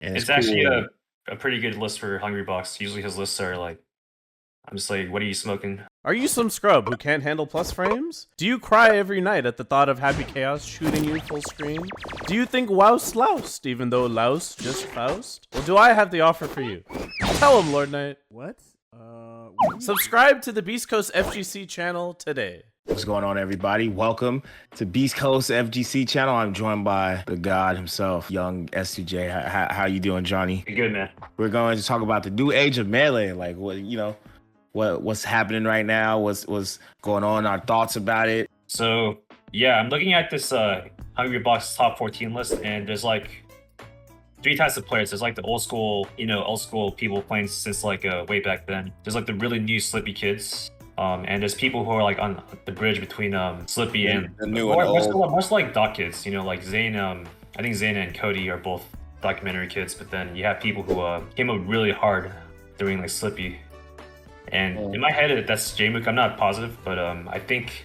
and it's It's actually cool. a pretty good list for HungryBox. Usually his lists are like, I'm just like, what are you smoking? Are you some scrub who can't handle plus frames? Do you cry every night at the thought of Happy Chaos shooting you full screen? Do you think Wouse loused, even though louse just Faust? Well, do I have the offer for you? Tell him, Lord Knight. What? Subscribe to the Beast Coast FGC channel today. What's going on, everybody? Welcome to Beast Coast FGC channel. I'm joined by the god himself, Young S2J. How you doing, Johnny? Good, man. We're going to talk about the new age of Melee, like what's happening right now, what's going on, our thoughts about it. So yeah, I'm looking at this HungryBox top 14 list, and there's like three types of players. There's like the old school people playing since like way back then. There's like the really new Slippy kids. And there's people who are like on the bridge between Slippy and the new and old. Most like doc kids, like Zane. I think Zane and Cody are both documentary kids, but then you have people who came up really hard during like Slippy. And in my head, that's J-Mook. I'm not positive, but I think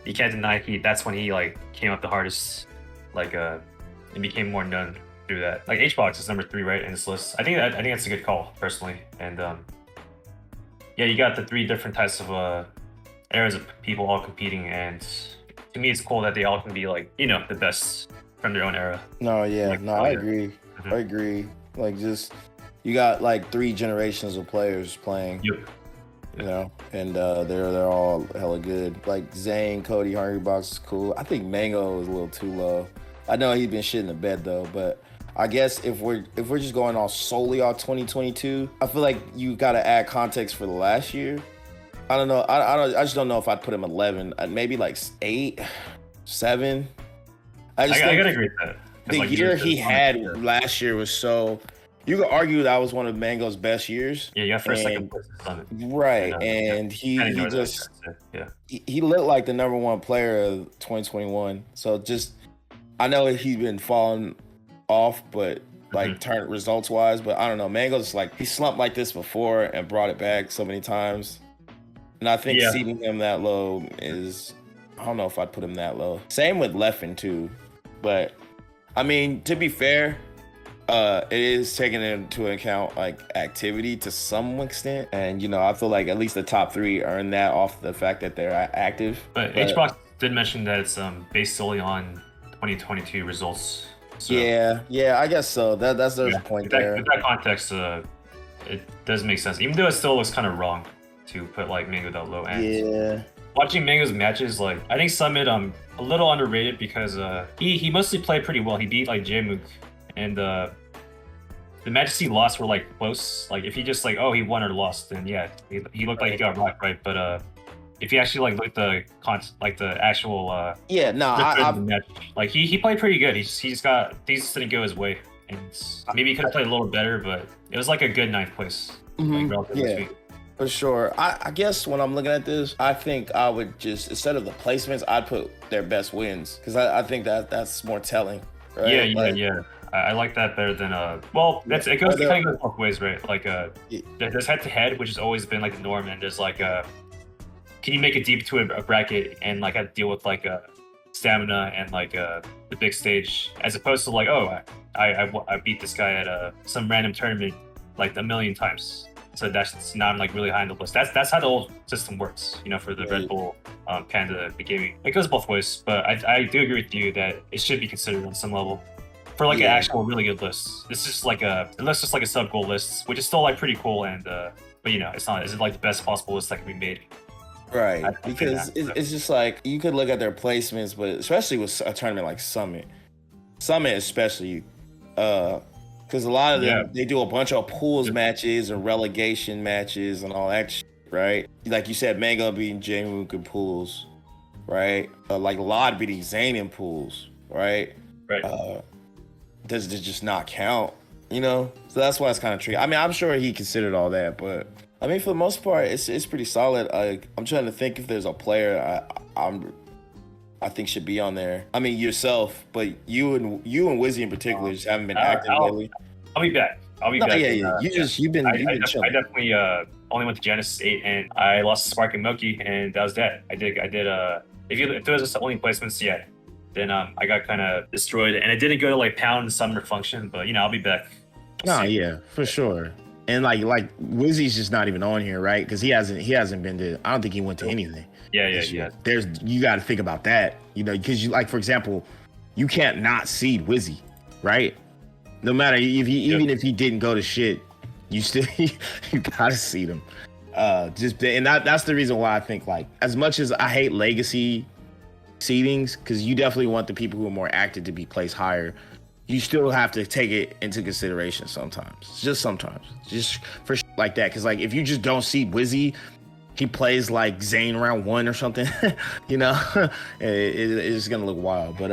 you can't deny that's when he like came up the hardest, like and became more known through that. Like HBox is number 3, right, in this list. I think that's a good call personally, and yeah, you got the 3 different types of eras of people all competing, and to me, it's cool that they all can be like the best from their own era. No, yeah, like, no, I agree. I agree. Like, just you got like 3 generations of players playing. Yep. And they're all hella good. Like Zane, Cody, HungryBox is cool. I think Mango is a little too low. I know he's been shit in the bed though, but I guess if we're just going all solely on 2022, I feel like you got to add context for the last year. I don't know. I just don't know if I'd put him 11. Maybe like 8, 7. I gotta agree with that. The like, year he had last year was so. You could argue that was one of Mango's best years. Yeah, first, second place. Right, and he just he looked like the #1 player of 2021. So just I know he's been falling off, but like turn results wise, but I don't know. Mango's like he slumped like this before and brought it back so many times, and I think seating him that low is I don't know if I'd put him that low. Same with Leffen too, but I mean to be fair, it is taking into account like activity to some extent, and I feel like at least the top 3 earn that off the fact that they're active. But HBox did mention that it's based solely on 2022 results. So, yeah, I guess so. There's a point there. With that context, it does make sense, even though it still looks kind of wrong to put like Mango that low. And yeah, watching Mango's matches, like I think Summit a little underrated because he mostly played pretty well. He beat like J-Mook, and the matches he lost were like close. Like if he just like he won or lost, then yeah, he looked like he got rocked, right? But if you actually like look at the actual match, like he played pretty good. He's got things didn't go his way, and maybe he could have played a little better, but it was like a good 9th place. Yeah, for sure. I guess when I'm looking at this, I think I would just instead of the placements, I'd put their best wins because I think that's more telling. Right? Yeah. I like that better than it kind of goes both ways, right? Like there's head-to-head, which has always been like the norm, and there's like can you make it deep to a bracket and like have to deal with like stamina and like the big stage, as opposed to like I beat this guy at some random tournament like a million times, so that's now I'm like really high on the list. That's how the old system works, for the Red Bull Panda the gaming. It goes both ways, but I do agree with you that it should be considered on some level. For like an actual really good list. This is like it looks just like a sub goal list, which is still like pretty cool, and but it's not. Is it like the best possible list that can be made? Right, because it's just like you could look at their placements, but especially with a tournament like Summit especially, because a lot of them they do a bunch of pools matches and relegation matches and all that shit, right? Like you said, Mango beating J-Mook in pools, right? Like Lod beating Zane in pools, right? Right. Does it just not count, So that's why it's kind of tricky. I mean, I'm sure he considered all that, but I mean, for the most part, it's pretty solid. I'm trying to think if there's a player I think should be on there. I mean, yourself, but you and Wizzy in particular just haven't been active lately. I'll be back. Yeah. You've been chilling. I definitely only went to Genesis 8, and I lost Spark and Moki, and that was that. I did if there was just only placements, then I got kind of destroyed, and it didn't go to like pound summoner function, but I'll be back. No, yeah, for sure. And like Wizzy's just not even on here, right? Because he hasn't been to. I don't think he went to anything. Yeah. You got to think about that, because you, like, for example, you can't not seed Wizzy, right? No matter even if he didn't go to shit, you still you gotta seed him. That's the reason why I think, like, as much as I hate legacy seedings, because you definitely want the people who are more active to be placed higher, you still have to take it into consideration sometimes. Just for like that. Because, like, if you just don't seed Wizzy, he plays like Zane round 1 or something, it's gonna look wild. But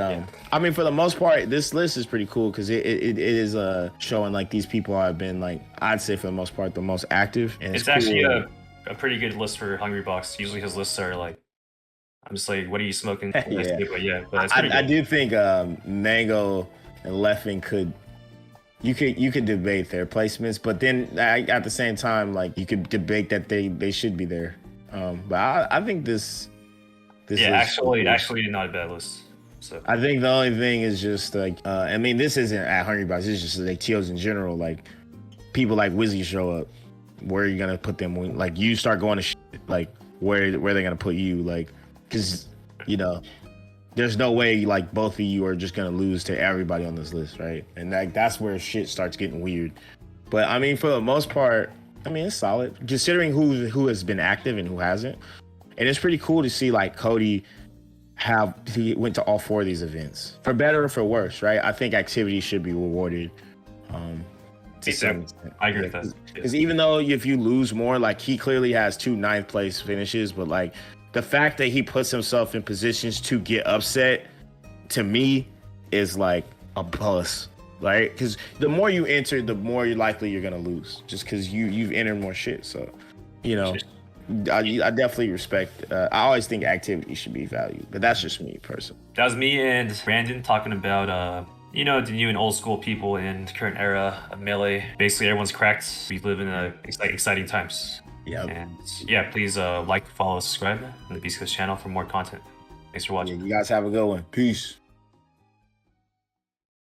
I mean, for the most part, this list is pretty cool because it is showing like these people have been, like, I'd say for the most part, the most active. And it's cool. Actually a pretty good list for HungryBox. Usually his lists are like, I'm just like, what are you smoking? But I do think Mango and Leffing could debate their placements, but then at the same time, like, you could debate that they should be there. But I think this actually not a bad list. So I think the only thing is just like, I mean, this isn't at HungryBox. This is just like TOs in general. Like, people like Wizzy show up, where are you gonna put them when, like, you start going to shit, like, where are they gonna put you? Like, because there's no way, like, both of you are just gonna lose to everybody on this list, right? And that's where shit starts getting weird. But I mean, for the most part, I mean, it's solid considering who has been active and who hasn't. And it's pretty cool to see, like, Cody he went to all 4 of these events, for better or for worse, right? I think activity should be rewarded. I agree with that. Because even though if you lose more, like, he clearly has 2 9th place finishes, but, like, the fact that he puts himself in positions to get upset, to me, is like a plus, right? Because the more you enter, the more likely you're gonna lose, just because you've entered more shit. So, I definitely respect. I always think activity should be valued, but that's just me personally. That was me and Brandon talking about the new and old school people in the current era of Melee. Basically, everyone's cracked. We live in exciting times. Yeah. And please like, follow, subscribe to the Beast Coast channel for more content. Thanks for watching. You guys have a good one. Peace.